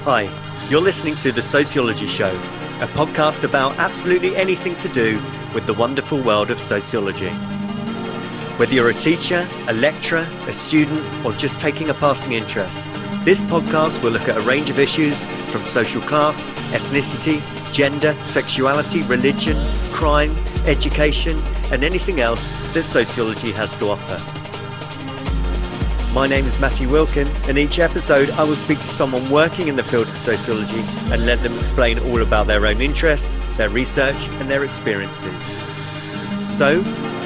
Hi, you're listening to The Sociology Show, a podcast about absolutely anything to do with the wonderful world of sociology. Whether you're a teacher, a lecturer, a student, or just taking a passing interest, this podcast will look at a range of issues from social class, ethnicity, gender, sexuality, religion, crime, education, and anything else that sociology has to offer. My name is Matthew Wilkin, and each episode I will speak to someone working in the field of sociology and let them explain all about their own interests, their research, and their experiences. So,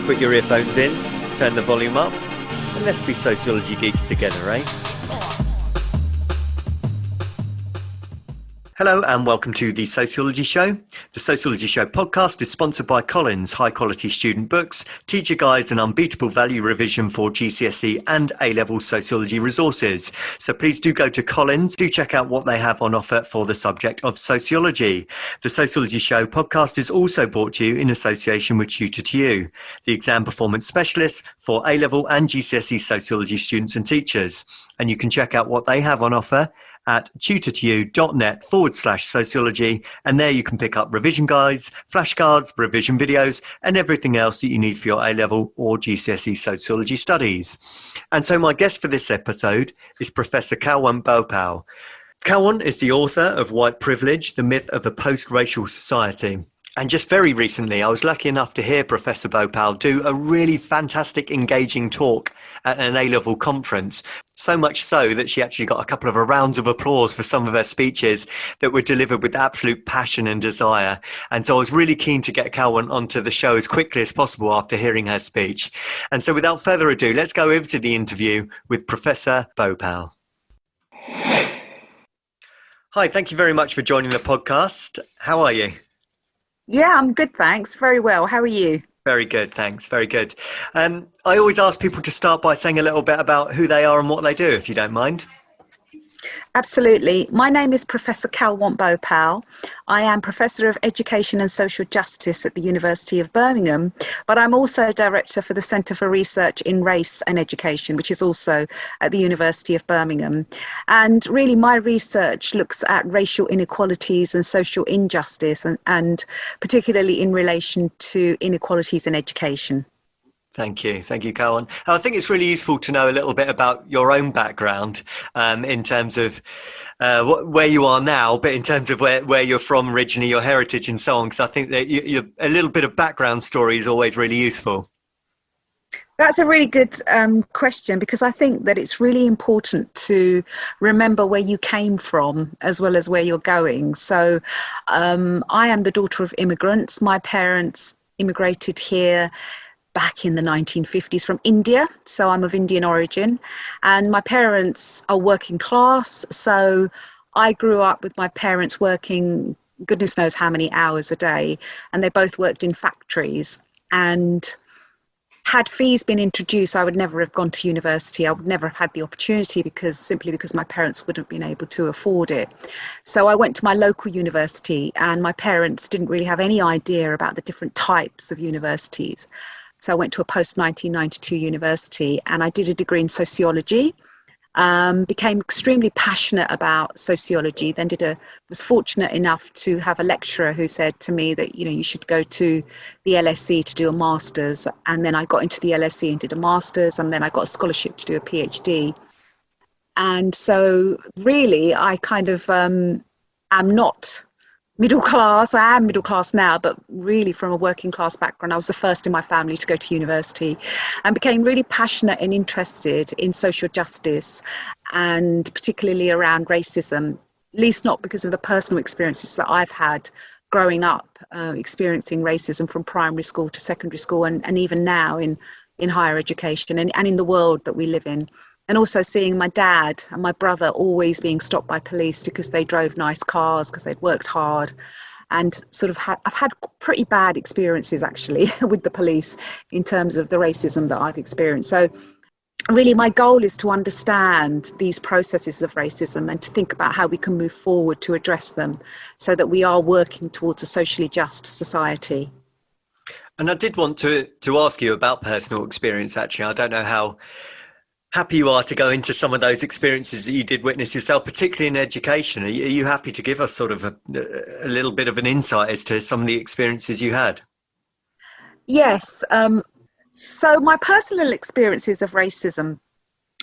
put your earphones in, turn the volume up, and let's be sociology geeks together, eh? Hello and welcome to The Sociology Show. The Sociology Show podcast is sponsored by Collins, high-quality student books, teacher guides and unbeatable value revision for GCSE and A-level sociology resources. So please do go to Collins, do check out what they have on offer for the subject of sociology. The Sociology Show podcast is also brought to you in association with Tutor2U, the exam performance specialists for A-level and GCSE sociology students and teachers. And you can check out what they have on offer at tutor2u.net/sociology, and there you can pick up revision guides, flashcards, revision videos, and everything else that you need for your A-level or GCSE sociology studies. And so my guest for this episode is Professor Kalwant Bhopal. Kalwant is the author of White Privilege, the Myth of a Post-Racial Society. And just very recently, I was lucky enough to hear Professor Bhopal do a really fantastic, engaging talk at an A-level conference. So much so that she actually got a couple of rounds of applause for some of her speeches that were delivered with absolute passion and desire. And so I was really keen to get Kalwant onto the show as quickly as possible after hearing her speech. And so without further ado, let's go over to the interview with Professor Bhopal. Hi, thank you very much for joining the podcast. How are you? Yeah, I'm good, thanks. Very well. How are you? Very good, thanks. Very good. I always ask people to start by saying a little bit about who they are and what they do, if you don't mind. Absolutely. My name is Professor Kalwant Bhopal. I am Professor of Education and Social Justice at the University of Birmingham, but I'm also Director for the Centre for Research in Race and Education, which is also at the University of Birmingham. And really my research looks at racial inequalities and social injustice, and particularly in relation to inequalities in education. Thank you, Kalwant. I think it's really useful to know a little bit about your own background in terms of where you are now, but in terms of where you're from originally, your heritage and so on, because I think that a little bit of background story is always really useful. That's a really good question, because I think that it's really important to remember where you came from as well as where you're going. So I am the daughter of immigrants. My parents immigrated here back in the 1950s from India, so I'm of Indian origin, and my parents are working class, so I grew up with my parents working goodness knows how many hours a day, and they both worked in factories. And had fees been introduced, I would never have gone to university. I would never have had the opportunity simply because my parents wouldn't have been able to afford it. So I went to my local university, and my parents didn't really have any idea about the different types of universities. So I went to a post-1992 university, and I did a degree in sociology, became extremely passionate about sociology, then was fortunate enough to have a lecturer who said to me that, you should go to the LSE to do a master's. And then I got into the LSE and did a master's, and then I got a scholarship to do a PhD. And so really I kind of am not middle class. I am middle class now, but really from a working class background. I was the first in my family to go to university, and became really passionate and interested in social justice, and particularly around racism, at least not because of the personal experiences that I've had growing up, experiencing racism from primary school to secondary school, and even now in higher education and in the world that we live in. And also seeing my dad and my brother always being stopped by police because they drove nice cars, because they'd worked hard, and sort of I've had pretty bad experiences actually with the police in terms of the racism that I've experienced. So really my goal is to understand these processes of racism and to think about how we can move forward to address them so that we are working towards a socially just society. And I did want to ask you about personal experience, actually. I don't know how happy you are to go into some of those experiences that you did witness yourself, particularly in education. Are you happy to give us sort of a little bit of an insight as to some of the experiences you had? Yes. So my personal experiences of racism,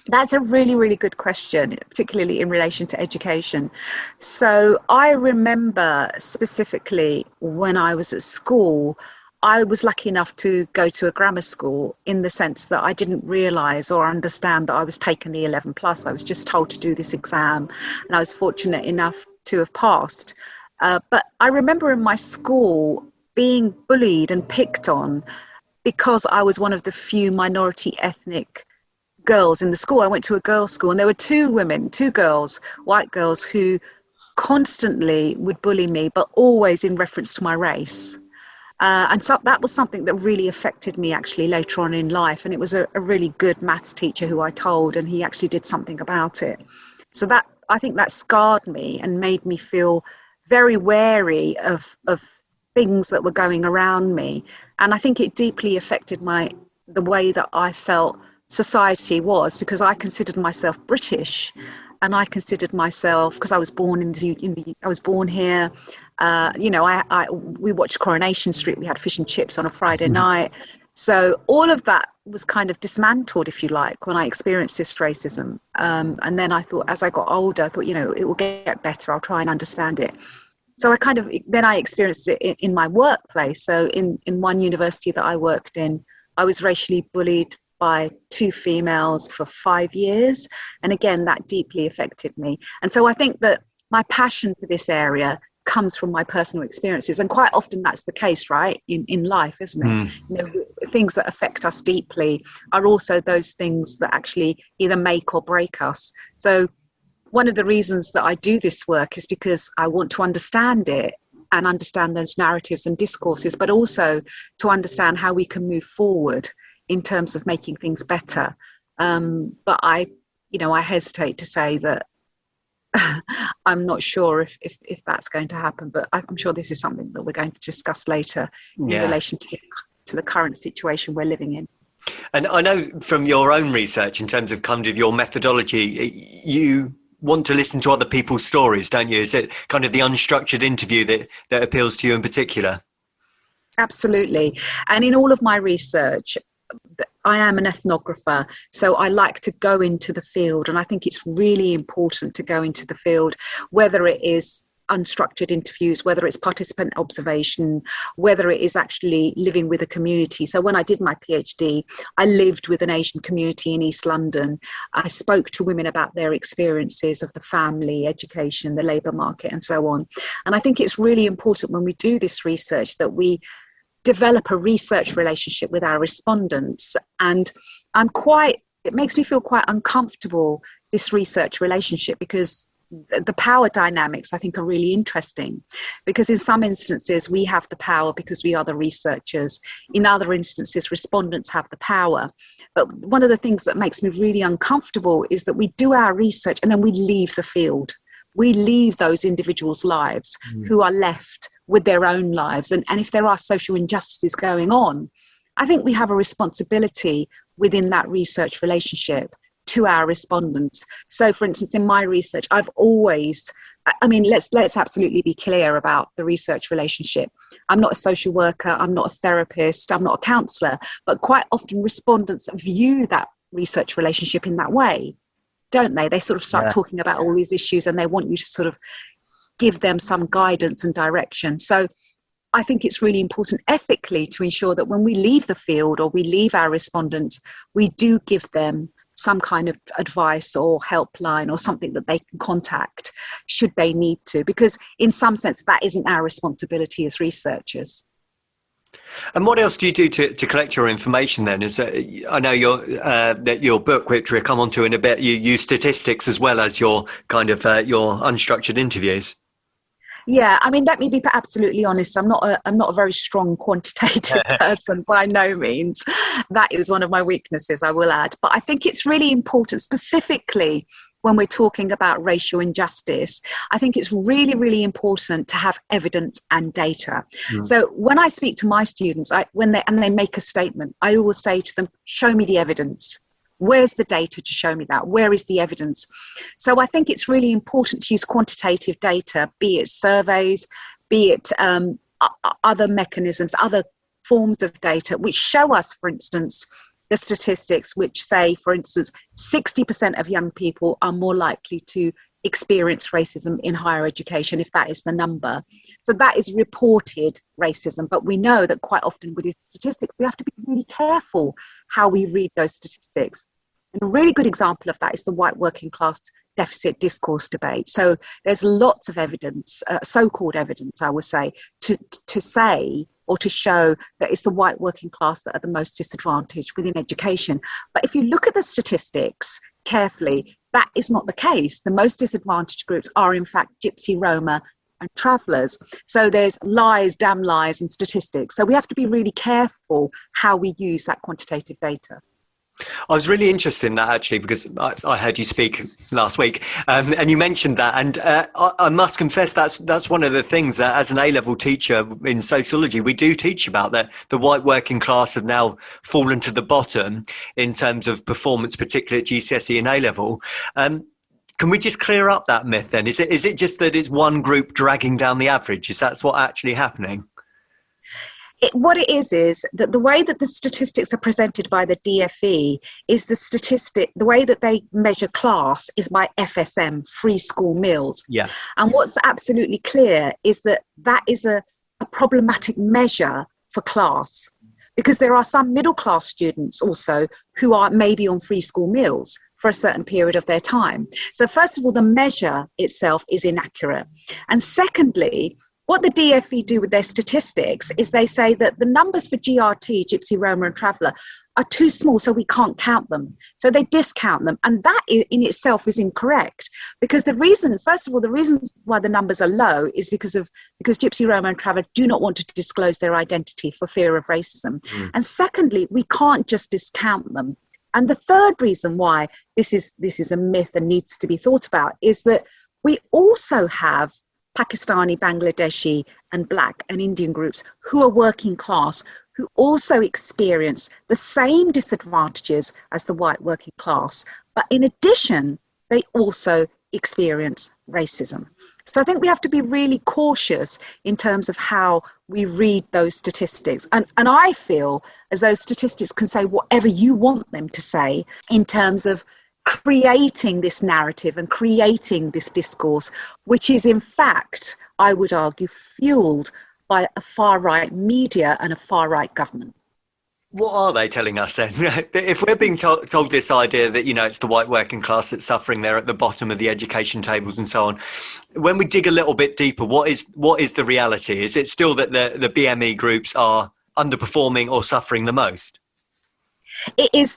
that's a really, really good question, particularly in relation to education. So I remember specifically when I was at school, I was lucky enough to go to a grammar school in the sense that I didn't realise or understand that I was taking the 11 plus. I was just told to do this exam, and I was fortunate enough to have passed. But I remember in my school being bullied and picked on because I was one of the few minority ethnic girls in the school. I went to a girls' school, and there were two girls, white girls, who constantly would bully me, but always in reference to my race. And so that was something that really affected me actually later on in life. And it was a really good maths teacher who I told, and he actually did something about it. So that, I think that scarred me and made me feel very wary of things that were going around me. And I think it deeply affected the way that I felt society was, because I considered myself British, and I considered myself, because I was born I was born here. We watched Coronation Street. We had fish and chips on a Friday night. So all of that was kind of dismantled, if you like, when I experienced this racism. And then I thought, as I got older, I thought, it will get better. I'll try and understand it. So then I experienced it in my workplace. So in one university that I worked in, I was racially bullied by two females for 5 years. And again, that deeply affected me. And so I think that my passion for this area comes from my personal experiences. And quite often that's the case, right, in life, isn't it? Things that affect us deeply are also those things that actually either make or break us. So one of the reasons that I do this work is because I want to understand it and understand those narratives and discourses, but also to understand how we can move forward in terms of making things better. But I hesitate to say that I'm not sure if that's going to happen, but I'm sure this is something that we're going to discuss later in relation to the current situation we're living in. And I know from your own research, in terms of kind of your methodology, you want to listen to other people's stories, don't you? Is it kind of the unstructured interview that appeals to you in particular? Absolutely. And in all of my research, I am an ethnographer, so I like to go into the field, and I think it's really important to go into the field, whether it is unstructured interviews, whether it's participant observation, whether it is actually living with a community. So when I did my PhD, I lived with an Asian community in East London. I spoke to women about their experiences of the family, education, the labour market, and so on. And I think it's really important when we do this research that we develop a research relationship with our respondents. And it makes me feel quite uncomfortable, this research relationship, because the power dynamics I think are really interesting, because in some instances we have the power because we are the researchers. In other instances, respondents have the power. But one of the things that makes me really uncomfortable is that we do our research and then we leave the field. We leave those individuals' lives who are left with their own lives. And if there are social injustices going on, I think we have a responsibility within that research relationship to our respondents. So, for instance, in my research, I've always, let's absolutely be clear about the research relationship. I'm not a social worker, I'm not a therapist, I'm not a counsellor, but quite often respondents view that research relationship in that way, don't they? They sort of start talking about all these issues and they want you to sort of give them some guidance and direction. So I think it's really important ethically to ensure that when we leave the field or we leave our respondents, we do give them some kind of advice or helpline or something that they can contact should they need to, because in some sense that isn't our responsibility as researchers. And what else do you do to collect your information then? I know your book, which we'll come on to in a bit, you use statistics as well as your kind of your unstructured interviews. Yeah, let me be absolutely honest. I'm not a very strong quantitative person by no means. That is one of my weaknesses, I will add. But I think it's really important, specifically when we're talking about racial injustice. I think it's really, really important to have evidence and data. So when I speak to my students, when they make a statement, I always say to them, show me the evidence. Where's the data to show me that? Where is the evidence? So I think it's really important to use quantitative data, be it surveys, be it other mechanisms, other forms of data, which show us, for instance, the statistics which say, for instance, 60% of young people are more likely to experience racism in higher education, if that is the number. So that is reported racism. But we know that quite often with these statistics, we have to be really careful how we read those statistics. And a really good example of that is the white working class deficit discourse debate. So there's lots of evidence, so-called evidence, I would say, to say or to show that it's the white working class that are the most disadvantaged within education. But if you look at the statistics carefully, that is not the case. The most disadvantaged groups are, in fact, Gypsy, Roma, and travellers. So there's lies, damn lies, and statistics. So we have to be really careful how we use that quantitative data. I was really interested in that, actually, because I heard you speak last week, and you mentioned that, and I must confess that's one of the things that, as an A-level teacher in sociology, we do teach about, that the white working class have now fallen to the bottom in terms of performance, particularly at GCSE and A-level. Can we just clear up that myth then? Is it just that it's one group dragging down the average? Is that what's actually happening? What it is that the way that the statistics are presented by the DFE is the way that they measure class is by FSM, free school meals. Yeah. And what's absolutely clear is that is a problematic measure for class, because there are some middle class students also who are maybe on free school meals for a certain period of their time. So first of all, the measure itself is inaccurate. And secondly, what the DFE do with their statistics is they say that the numbers for GRT, Gypsy, Roma, and Traveller, are too small, so we can't count them. So they discount them. And that in itself is incorrect, because the reasons why the numbers are low is because Gypsy, Roma, and Traveller do not want to disclose their identity for fear of racism. And secondly, we can't just discount them. And the third reason why this is a myth and needs to be thought about is that we also have Pakistani, Bangladeshi, and Black and Indian groups who are working class, who also experience the same disadvantages as the white working class. But in addition, they also experience racism. So I think we have to be really cautious in terms of how we read those statistics. And I feel as though statistics can say whatever you want them to say in terms of creating this narrative and creating this discourse, which is in fact, I would argue, fueled by a far-right media and a far-right government. What are they telling us then? If we're being told this idea that, it's the white working class that's suffering, they're at the bottom of the education tables and so on, when we dig a little bit deeper, what is the reality? Is it still that the BME groups are underperforming or suffering the most? It is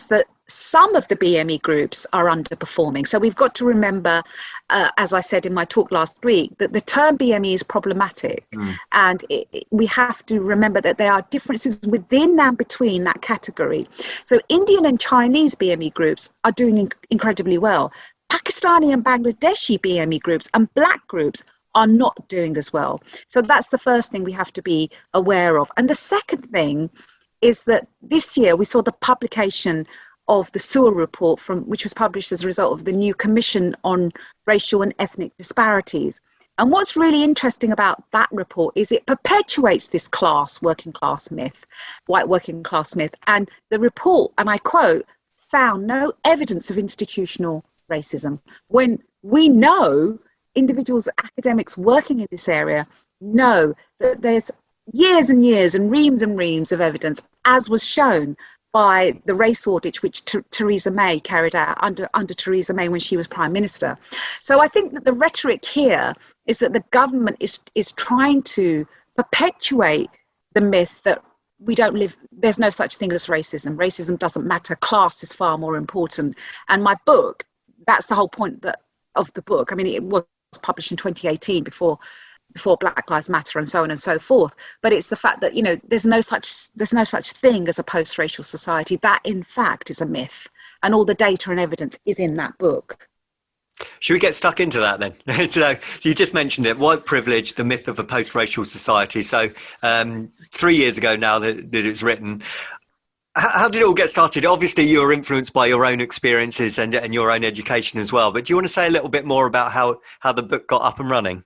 that some of the BME groups are underperforming. So we've got to remember, as I said in my talk last week, that the term BME is problematic. And we have to remember that there are differences within and between that category. So Indian and Chinese BME groups are doing incredibly well. Pakistani and Bangladeshi BME groups and Black groups are not doing as well. So that's the first thing we have to be aware of. And the second thing is that this year we saw the publication of the Sewell report, which was published as a result of the new Commission on Racial and Ethnic Disparities. And what's really interesting about that report is it perpetuates this working class myth, white working class myth. And the report, and I quote, found no evidence of institutional racism, when we know individuals, academics working in this area know that there's years and years and reams of evidence, as was shown by the race audit which Theresa May carried out under Theresa May when she was Prime Minister. So I think that the rhetoric here is that the government is trying to perpetuate the myth that there's no such thing as racism. Racism doesn't matter. Class is far more important. And my book, that's the whole point of the book. I mean, it was published in 2018 before Black Lives Matter and so on and so forth. But it's the fact that, there's no such thing as a post-racial society. That, in fact, is a myth. And all the data and evidence is in that book. Should we get stuck into that then? So you just mentioned it, white privilege, the myth of a post-racial society. So 3 years ago now that it was written. How did it all get started? Obviously, you were influenced by your own experiences and your own education as well. But do you want to say a little bit more about how the book got up and running?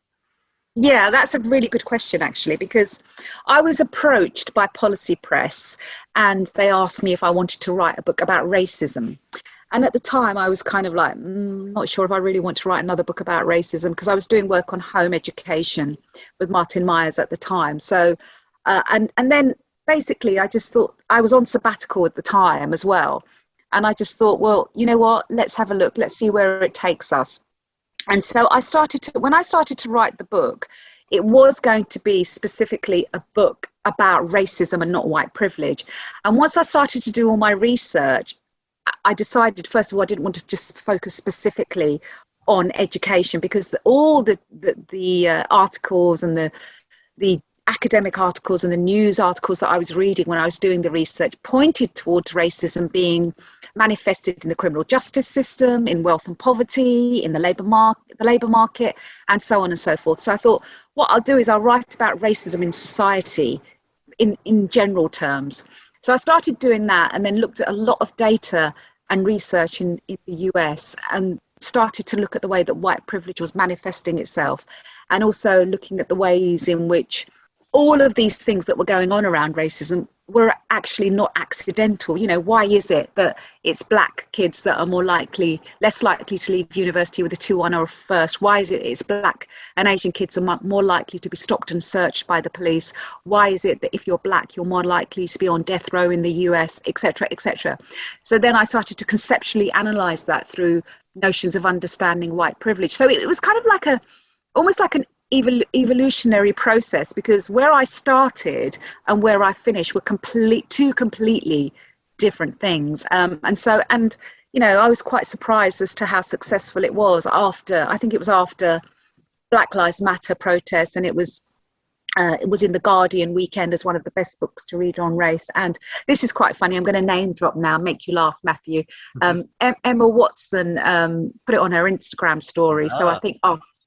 Yeah, that's a really good question, actually, because I was approached by Policy Press and they asked me if I wanted to write a book about racism. And at the time, I was kind of like, not sure if I really want to write another book about racism, because I was doing work on home education with Martin Myers at the time. So, and then basically, I just thought, I was on sabbatical at the time as well. And I just thought, well, you know what, let's have a look, let's see where it takes us. And so when I started to write the book, it was going to be specifically a book about racism and not white privilege. And once I started to do all my research, I decided, first of all, I didn't want to just focus specifically on education, because all the articles and the academic articles and the news articles that I was reading when I was doing the research pointed towards racism being manifested in the criminal justice system, in wealth and poverty, in the labour market, and so on and so forth. So I thought, what I'll do is I'll write about racism in society in general terms. So I started doing that, and then looked at a lot of data and research in the US, and started to look at the way that white privilege was manifesting itself, and also looking at the ways in which all of these things that were going on around racism were actually not accidental. You know, why is it that it's black kids that are less likely to leave university with a 2-1 or a first? Why is it it's black and Asian kids are more likely to be stopped and searched by the police? Why is it that if you're black, you're more likely to be on death row in the US, etc., etc.? So then I started to conceptually analyze that through notions of understanding white privilege. So it was kind of almost like an evolutionary process, because where I started and where I finished were two completely different things. And you know, I was quite surprised as to how successful it was I think it was after Black Lives Matter protests, and it was in the Guardian weekend as one of the best books to read on race. And this is quite funny. I'm going to name drop now, make you laugh, Matthew. Emma Watson put it on her Instagram story. So I think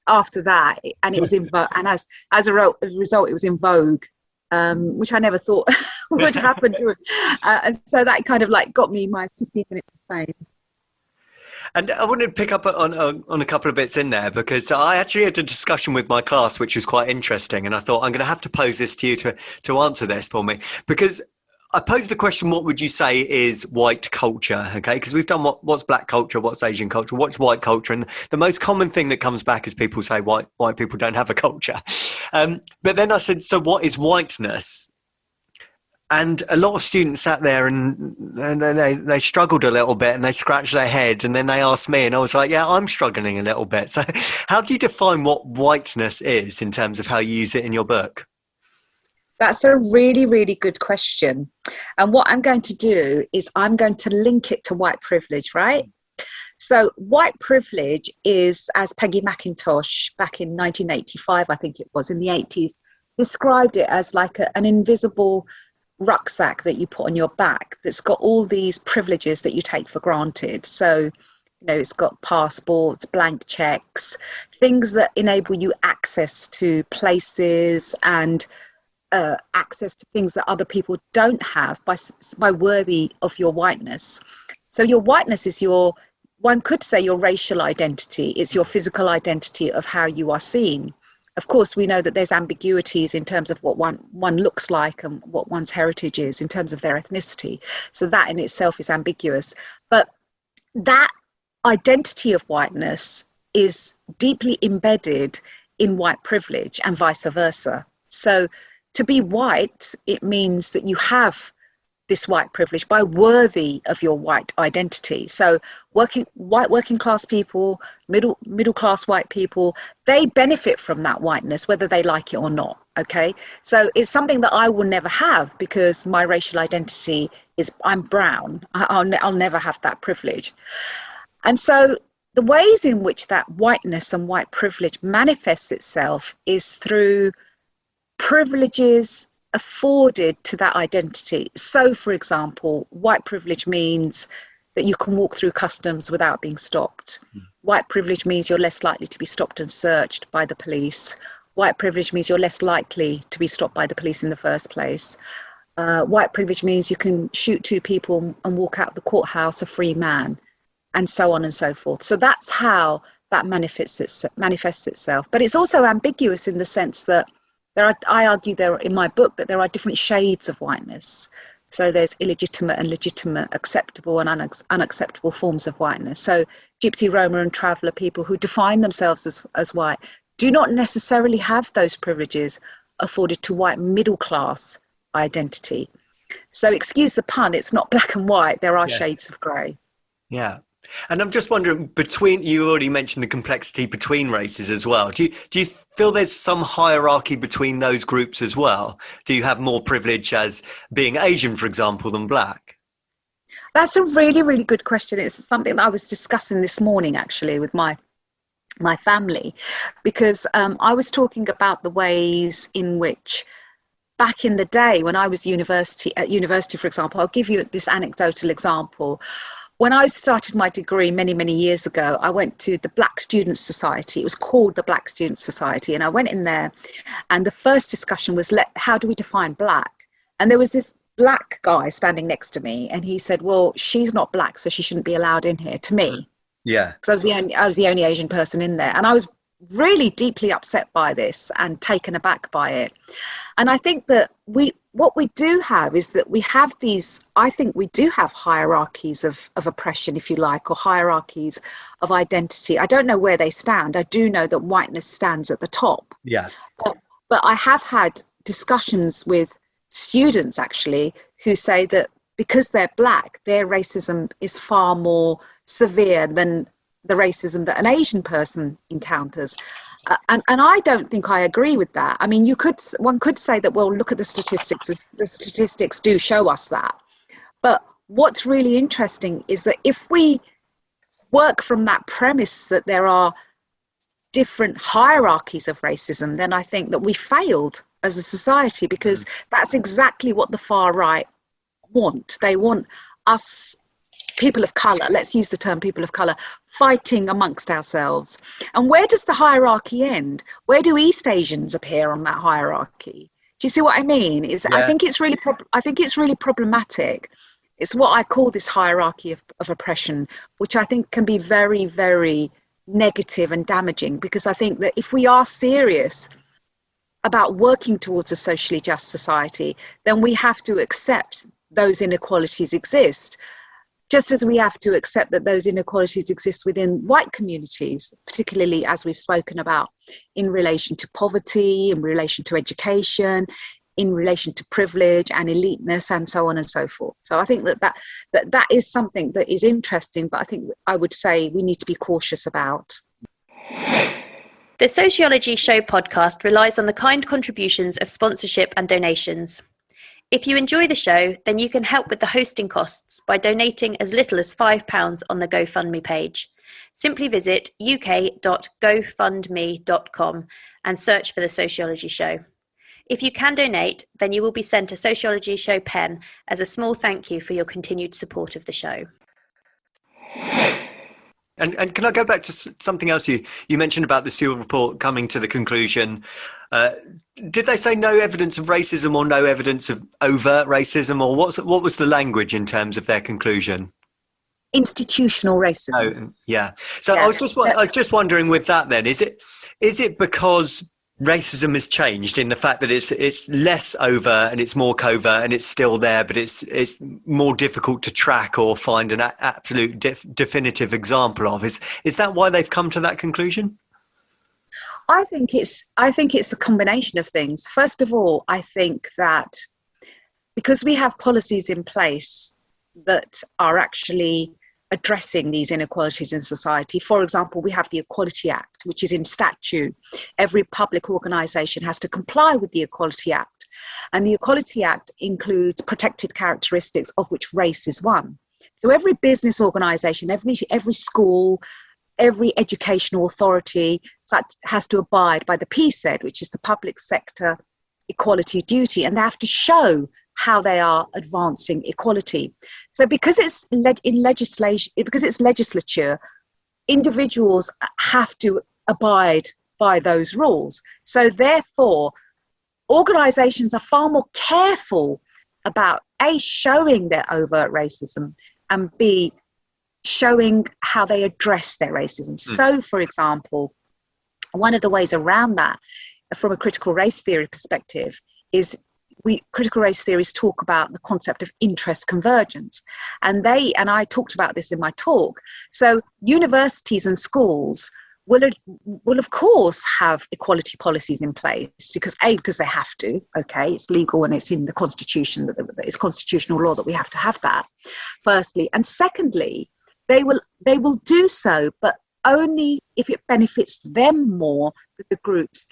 after that, and it was in Vogue, and as a result, it was in Vogue, which I never thought would happen to it. And so that kind of got me my 15 minutes of fame. And I wanted to pick up on a couple of bits in there, because I actually had a discussion with my class, which was quite interesting. And I thought, I'm going to have to pose this to you to answer this for me, because I posed the question, what would you say is white culture? Okay, because we've done what's black culture, what's Asian culture, what's white culture. And the most common thing that comes back is people say white people don't have a culture. But then I said, so what is whiteness? And a lot of students sat there and they struggled a little bit, and they scratched their head, and then they asked me, and I was like, yeah, I'm struggling a little bit. So how do you define what whiteness is in terms of how you use it in your book? That's a really, really good question. And what I'm going to do is I'm going to link it to white privilege, right? So white privilege is, as Peggy McIntosh back in 1985, I think it was, in the 80s, described it as like an invisible rucksack that you put on your back that's got all these privileges that you take for granted. So, you know, it's got passports, blank checks, things that enable you access to places and access to things that other people don't have by worthy of your whiteness. So your whiteness is one could say your racial identity. It's your physical identity of how you are seen. Of course, we know that there's ambiguities in terms of what one looks like and what one's heritage is in terms of their ethnicity. So that in itself is ambiguous. But that identity of whiteness is deeply embedded in white privilege and vice versa. So to be white, it means that you have this white privilege by worthy of your white identity. So working class people, middle class white people, they benefit from that whiteness, whether they like it or not. Okay, so it's something that I will never have, because my racial identity is I'm brown. I'll never have that privilege. And so the ways in which that whiteness and white privilege manifests itself is through privileges afforded to that identity. So, for example, white privilege means that you can walk through customs without being stopped. White privilege means you're less likely to be stopped and searched by the police. White privilege means you're less likely to be stopped by the police in the first place. white privilege means you can shoot two people and walk out of the courthouse a free man, and so on and so forth. So that's how that manifests itself. But it's also ambiguous in the sense that I argue there in my book that there are different shades of whiteness. So there's illegitimate and legitimate, acceptable and unacceptable forms of whiteness. So Gypsy, Roma and Traveller, people who define themselves as white, do not necessarily have those privileges afforded to white middle class identity. So excuse the pun, it's not black and white, there are shades of grey. Yeah. And I'm just wondering, you already mentioned the complexity between races as well. Do you feel there's some hierarchy between those groups as well? Do you have more privilege as being Asian, for example, than black? That's a really, really good question. It's something that I was discussing this morning, actually, with my family, because I was talking about the ways in which back in the day when I was at university, for example, I'll give you this anecdotal example. When I started my degree many, many years ago, I went to the Black Students' Society. It was called the Black Students' Society. And I went in there and the first discussion was, how do we define black? And there was this black guy standing next to me and he said, well, she's not black, so she shouldn't be allowed in here, to me. Yeah. Because I was the only Asian person in there. And I was really deeply upset by this and taken aback by it. And I think that what we do have is that we have we do have hierarchies of oppression, if you like, or hierarchies of identity. I don't know where they stand. I do know that whiteness stands at the top. Yeah. But I have had discussions with students, actually, who say that because they're black, their racism is far more severe than the racism that an Asian person encounters. And I don't think I agree with that. I mean, one could say that, well, look at the statistics. The statistics do show us that. But what's really interesting is that if we work from that premise that there are different hierarchies of racism, then I think that we failed as a society, because that's exactly what the far right want. They want us, people of colour, let's use the term people of colour, fighting amongst ourselves. And where does the hierarchy end? Where do East Asians appear on that hierarchy? Do you see what I mean? I think it's really problematic. It's what I call this hierarchy of oppression, which I think can be very, very negative and damaging, because I think that if we are serious about working towards a socially just society, then we have to accept those inequalities exist. Just as we have to accept that those inequalities exist within white communities, particularly as we've spoken about in relation to poverty, in relation to education, in relation to privilege and eliteness, and so on and so forth. So I think that is something that is interesting, but I think I would say we need to be cautious about. The Sociology Show podcast relies on the kind contributions of sponsorship and donations. If you enjoy the show, then you can help with the hosting costs by donating as little as £5 on the GoFundMe page. Simply visit uk.gofundme.com and search for the Sociology Show. If you can donate, then you will be sent a Sociology Show pen as a small thank you for your continued support of the show. And can I go back to something else you mentioned about the Sewell report coming to the conclusion? Did they say no evidence of racism or no evidence of overt racism, or what was the language in terms of their conclusion? Institutional racism. Oh, yeah. So yeah. I was just wondering with that then, is it because racism has changed in the fact that it's less overt and it's more covert and it's still there, but it's more difficult to track or find an absolute definitive example of? Is that why they've come to that conclusion? I think it's a combination of things. First of all, I think that because we have policies in place that are actually addressing these inequalities in society. For example, we have the Equality Act, which is in statute. Every public organisation has to comply with the Equality Act. And the Equality Act includes protected characteristics, of which race is one. So every business organisation, every school, every educational authority has to abide by the PSED, which is the Public Sector Equality Duty, and they have to show how they are advancing equality. So because it's legislature, individuals have to abide by those rules. So therefore, organisations are far more careful about A, showing their overt racism, and B, showing how they address their racism. So, for example, one of the ways around that from a critical race theory perspective is critical race theories talk about the concept of interest convergence. And I talked about this in my talk. So universities and schools will of course have equality policies in place because they have to, okay, it's legal and it's in the constitution, that it's constitutional law that we have to have that, firstly. And secondly, they will do so, but only if it benefits them more than the groups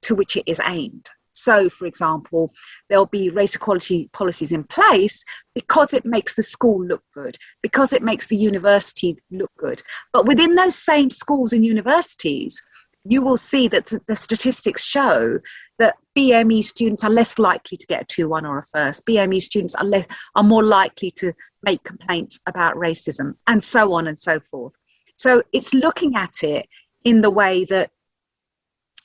to which it is aimed. So, for example, there'll be race equality policies in place because it makes the school look good, because it makes the university look good. But within those same schools and universities, you will see that the statistics show that BME students are less likely to get a 2-1 or a first. BME students are more likely to make complaints about racism, and so on and so forth. So it's looking at it in the way that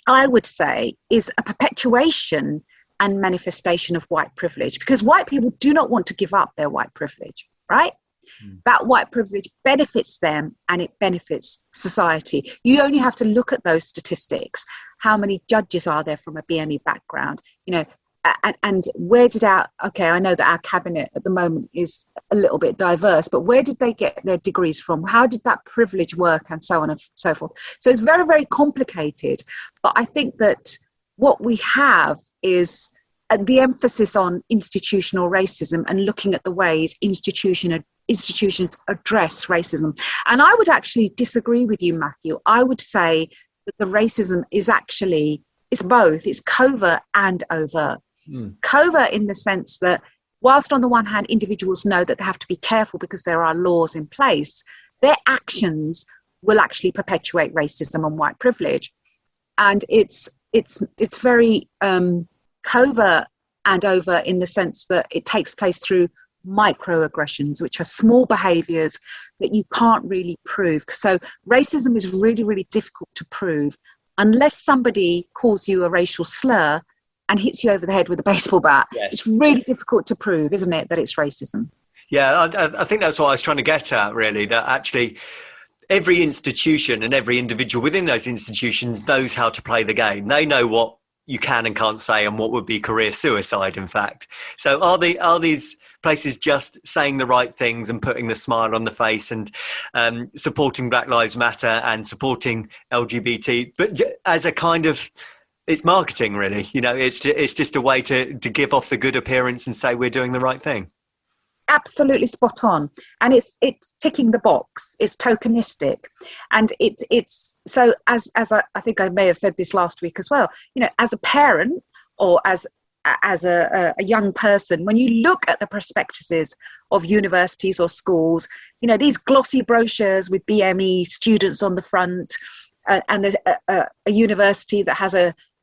I would say is a perpetuation and manifestation of white privilege, because white people do not want to give up their white privilege, right? That white privilege benefits them and it benefits society. You only have to look at those statistics. How many judges are there from a BME background? And where did I know that our cabinet at the moment is a little bit diverse, but where did they get their degrees from? How did that privilege work, and so on and so forth? So it's very, very complicated. But I think that what we have is the emphasis on institutional racism and looking at the ways institutions address racism. And I would actually disagree with you, Matthew. I would say that the racism is actually, it's both, it's covert and overt. Covert in the sense that whilst on the one hand individuals know that they have to be careful because there are laws in place, their actions will actually perpetuate racism and white privilege. And it's very covert and overt in the sense that it takes place through microaggressions, which are small behaviours that you can't really prove. So racism is really, really difficult to prove unless somebody calls you a racial slur and hits you over the head with a baseball bat. Yes. It's really difficult to prove, isn't it, that it's racism? Yeah, I think that's what I was trying to get at, really, that actually every institution and every individual within those institutions knows how to play the game. They know what you can and can't say and what would be career suicide, in fact. So are these places just saying the right things and putting the smile on the face and supporting Black Lives Matter and supporting LGBT, but as a kind of, it's marketing, really. It's just a way to give off the good appearance and say we're doing the right thing. Absolutely spot on. And it's ticking the box. It's tokenistic. And it's so as I think I may have said this last week as well, as a parent or as a young person, when you look at the prospectuses of universities or schools, these glossy brochures with BME students on the front, and there's a university that has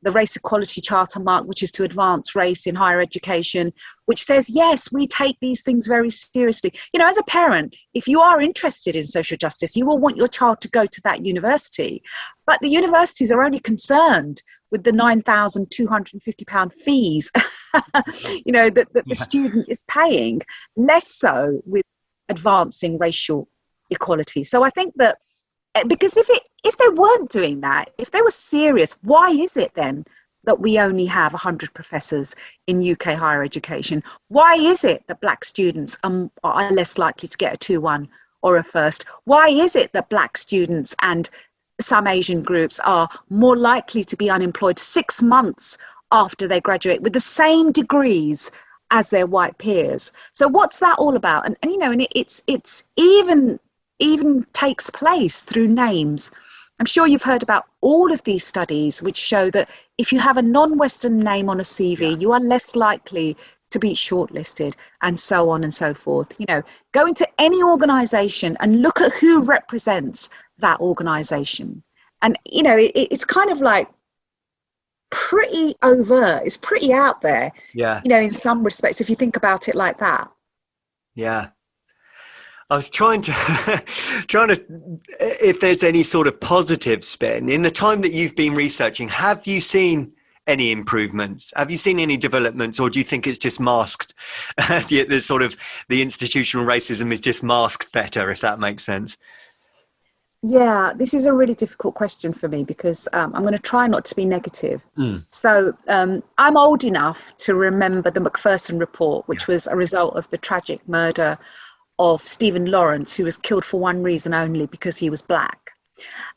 the Race Equality Charter mark, which is to advance race in higher education, which says, yes, we take these things very seriously. As a parent, if you are interested in social justice, you will want your child to go to that university. But the universities are only concerned with the £9,250 fees that the student is paying, less so with advancing racial equality. So I think that, because if they weren't doing that, if they were serious, why is it then that we only have 100 professors in UK higher education? Why is it that black students are less likely to get a 2-1 or a first? Why is it that black students and some Asian groups are more likely to be unemployed 6 months after they graduate with the same degrees as their white peers? So what's that all about? And it's even takes place through names. I'm sure you've heard about all of these studies which show that if you have a non-Western name on a CV, you are less likely to be shortlisted, and so on and so forth. Go into any organisation and look at who represents that organisation. And, it's kind of like pretty overt. It's pretty out there, in some respects, if you think about it like that. Yeah. I was trying to, if there's any sort of positive spin in the time that you've been researching. Have you seen any improvements? Have you seen any developments, or do you think it's just masked? The sort of the institutional racism is just masked better, if that makes sense. Yeah, this is a really difficult question for me because I'm going to try not to be negative. So I'm old enough to remember the Macpherson report, which was a result of the tragic murder of Stephen Lawrence, who was killed for one reason only, because he was black.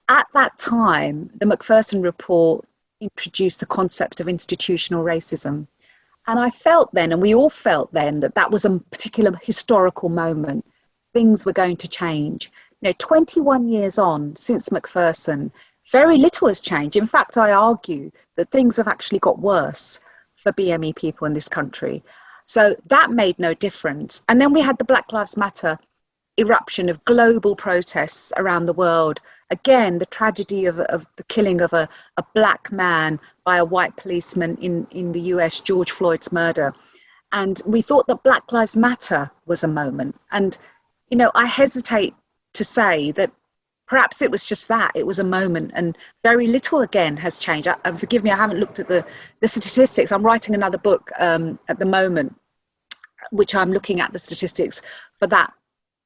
At that time, the Macpherson report introduced the concept of institutional racism. And I felt then, and we all felt then, that that was a particular historical moment. Things were going to change. 21 years on since Macpherson, very little has changed. In fact, I argue that things have actually got worse for BME people in this country. So that made no difference. And then we had the Black Lives Matter eruption of global protests around the world. Again, the tragedy of the killing of a black man by a white policeman in the US, George Floyd's murder. And we thought that Black Lives Matter was a moment. And, I hesitate to say that perhaps it was just that, it was a moment, and very little again has changed. And forgive me, I haven't looked at the statistics. I'm writing another book at the moment, which I'm looking at the statistics for that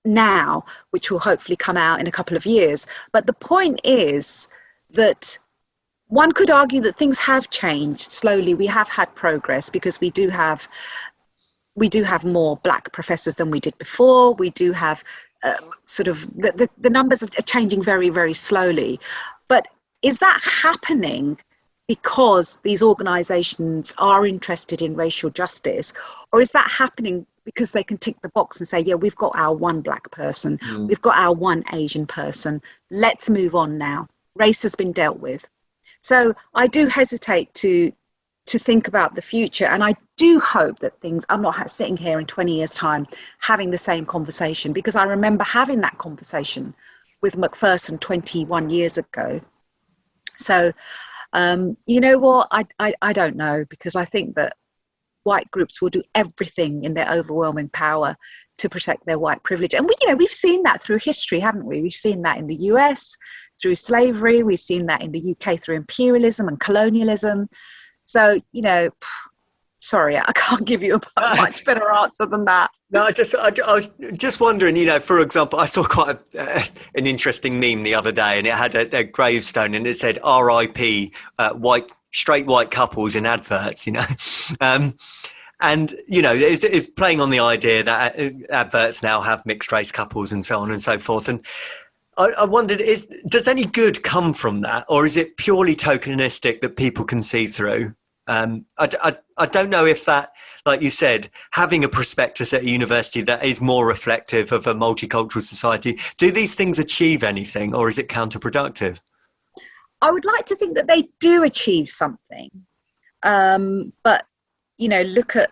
now, which will hopefully come out in a couple of years. But the point is that one could argue that things have changed slowly. We have had progress because we do have more black professors than we did before. We do have the numbers are changing very, very slowly. But is that happening because these organizations are interested in racial justice, or is that happening because they can tick the box and say, yeah, we've got our one black person, we've got our one Asian person, let's move on now, race has been dealt with? So I do hesitate to think about the future, and I do hope that I'm not sitting here in 20 years time having the same conversation, because I remember having that conversation with Macpherson 21 years ago. So you know what, I don't know, because I think that white groups will do everything in their overwhelming power to protect their white privilege. And we've seen that through history, haven't we? We've seen that in the US through slavery, we've seen that in the UK through imperialism and colonialism. So, sorry, I can't give you a much better answer than that. No, I was just wondering, for example, I saw quite an interesting meme the other day, and it had a gravestone, and it said "R.I.P. Straight white couples in adverts," and it's playing on the idea that adverts now have mixed race couples and so on and so forth. And I wondered, does any good come from that, or is it purely tokenistic that people can see through? I don't know if that, like you said, having a prospectus at a university that is more reflective of a multicultural society, do these things achieve anything, or is it counterproductive? I would like to think that they do achieve something. But, look at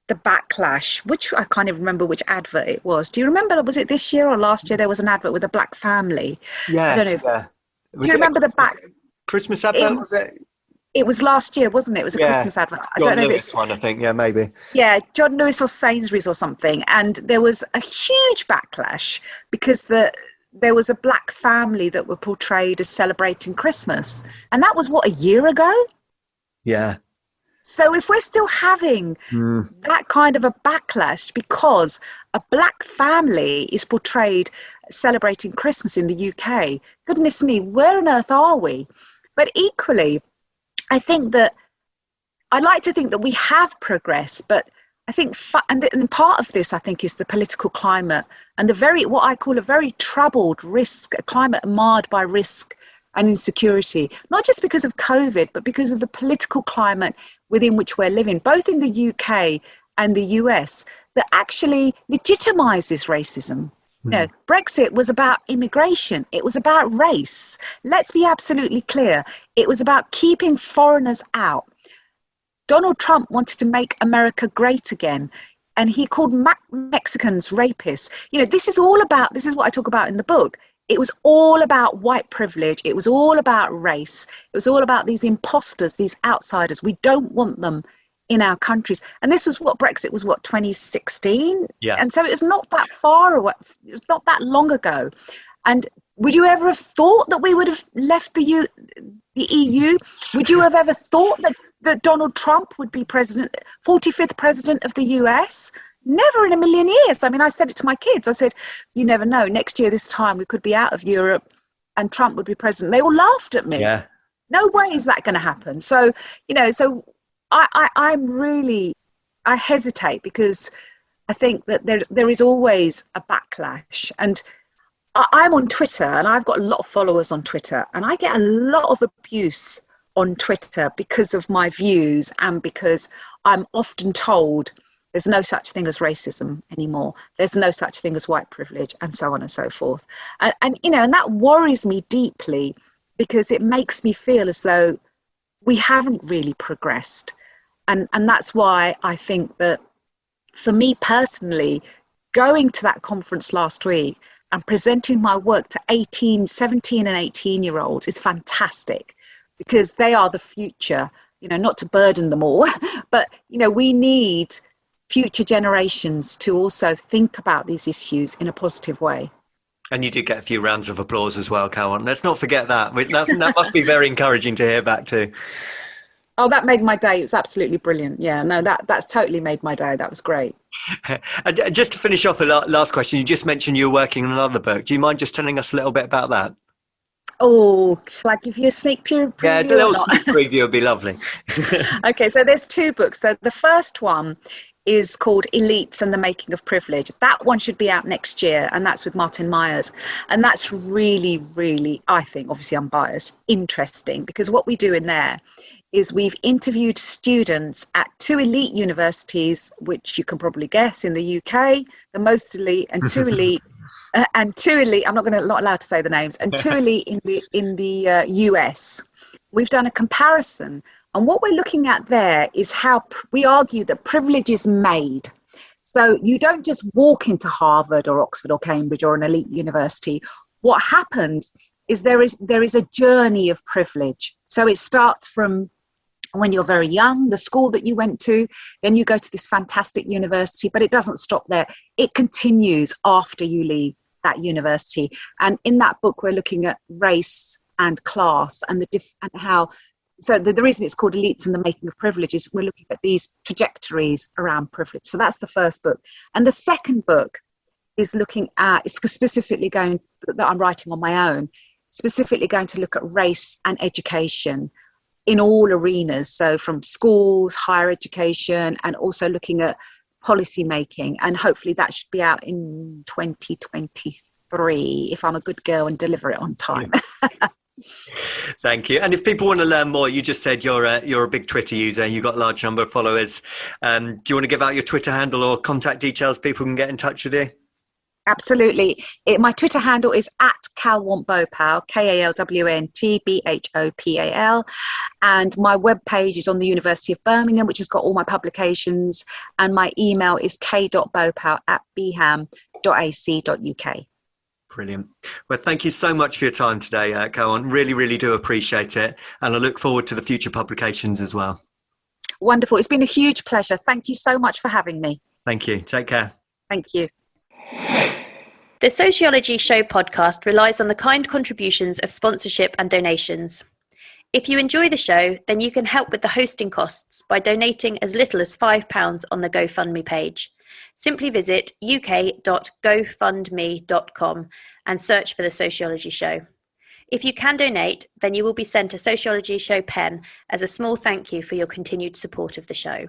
the backlash, which I can't even remember which advert it was. Do you remember, was it this year or last year, there was an advert with a black family? Yes, I don't know do you remember the Christmas advert, was it? It was last year, wasn't it? It was a Christmas advert. I don't know if it's one, I think. Yeah, maybe. Yeah, John Lewis or Sainsbury's or something. And there was a huge backlash because there was a black family that were portrayed as celebrating Christmas. And that was, a year ago? Yeah. So if we're still having that kind of a backlash because a black family is portrayed celebrating Christmas in the UK, goodness me, where on earth are we? But equally, I think that I'd like to think that we have progressed, but I think, and part of this, I think, is the political climate and what I call a very troubled a climate marred by risk and insecurity, not just because of COVID, but because of the political climate within which we're living, both in the UK and the US, that actually legitimizes racism. Brexit was about immigration. It was about race. Let's be absolutely clear. It was about keeping foreigners out. Donald Trump wanted to make America great again, and he called Mexicans rapists. This is what I talk about in the book. It was all about white privilege. It was all about race. It was all about these imposters, these outsiders. We don't want them in our countries. And this was Brexit was 2016? Yeah. And so it was not that far away. It was not that long ago. And would you ever have thought that we would have left the EU? Would you have ever thought that that Donald Trump would be 45th president of the US? Never in a million years. I mean, I said it to my kids. I said, you never know. Next year, this time, we could be out of Europe and Trump would be president. They all laughed at me. Yeah. No way is that going to happen. So, I hesitate because I think that there is always a backlash. And I'm on Twitter and I've got a lot of followers on Twitter, and I get a lot of abuse on Twitter because of my views and because I'm often told there's no such thing as racism anymore. There's no such thing as white privilege, and so on and so forth. And that worries me deeply because it makes me feel as though we haven't really progressed. And that's why I think that for me personally, going to that conference last week and presenting my work to 17 and 18-year-olds is fantastic, because they are the future, not to burden them all, but, we need future generations to also think about these issues in a positive way. And you did get a few rounds of applause as well, Kalwant. Let's not forget that. That must be very encouraging to hear back too. Oh, that made my day. It was absolutely brilliant. Yeah, no, that's totally made my day. That was great. And just to finish off the last question, you just mentioned you were working on another book. Do you mind just telling us a little bit about that? Oh, shall I give you a sneak preview? Yeah, a little sneak preview would be lovely. Okay, so there's two books. So the first one is called Elites and the Making of Privilege. That one should be out next year, and that's with Martin Myers. And that's really, really, I think, obviously I'm biased, interesting, because what we do in there is we've interviewed students at two elite universities, which you can probably guess in the UK, the most elite, and two elite, I'm not allowed to say the names, and two elite in the US. We've done a comparison. And what we're looking at there is how we argue that privilege is made. So you don't just walk into Harvard or Oxford or Cambridge or an elite university. What happens is there is a journey of privilege. So it starts from when you're very young, the school that you went to, then you go to this fantastic university, but it doesn't stop there. It continues after you leave that university. And in that book, we're looking at race and class and how. So the reason it's called Elites and the Making of Privilege is we're looking at these trajectories around privilege. So that's the first book. And the second book is specifically that I'm writing on my own, specifically going to look at race and education in all arenas. So from schools, higher education, and also looking at policy making. And hopefully that should be out in 2023 if I'm a good girl and deliver it on time. Thank you. And if people want to learn more, you just said you're a big Twitter user. You've got a large number of followers. Do you want to give out your Twitter handle or contact details? People can get in touch with you. Absolutely. My Twitter handle is @Kalwant Bhopal, KALWANT BHOPAL. And my webpage is on the University of Birmingham, which has got all my publications. And my email is k.bhopal@bham.ac.uk. Brilliant. Well, thank you so much for your time today, Kalwant. Really, really do appreciate it. And I look forward to the future publications as well. Wonderful. It's been a huge pleasure. Thank you so much for having me. Thank you. Take care. Thank you. The Sociology Show podcast relies on the kind contributions of sponsorship and donations. If you enjoy the show, then you can help with the hosting costs by donating as little as £5 on the GoFundMe page. Simply visit uk.gofundme.com and search for The Sociology Show. If you can donate, then you will be sent a Sociology Show pen as a small thank you for your continued support of the show.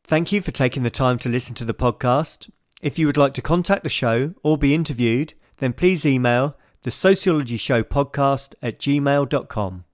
Thank you for taking the time to listen to the podcast. If you would like to contact the show or be interviewed, then please email the sociologyshowpodcast@gmail.com.